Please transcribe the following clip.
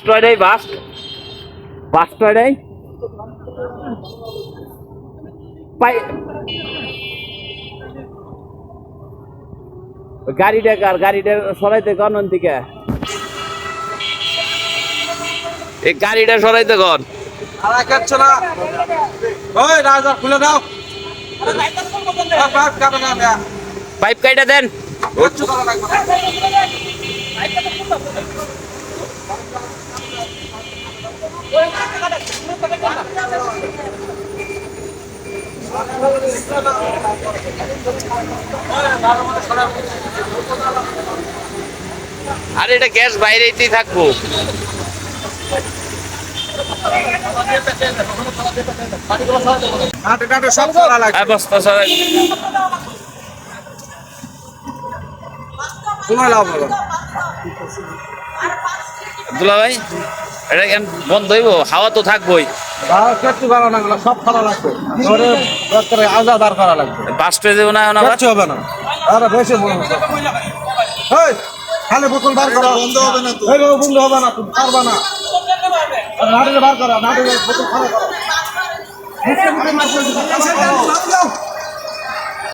টয়টাই বাস টয়টাই পাই গাড়িটা সরাইতে কন থেকে এই গাড়িটা সরাইতে কন পাইপ কাইটা দেন আর এটা গ্যাস বাইরেতেই থাকবো বস্তা সরাই দুলা ভাই এটা কেন বন্ধ হইব হাওয়া তো থাকবোই সব খাওয়া লাগবে আলাদা করা লাগবে বাস ট্রে দেবো না হবে না আরে বেশি খালি বোতল বার করা বন্ধ হবে না তো বন্ধ হবে না তুমি পারবা না নাটকে বার করা নাটকে বোতল খালি করা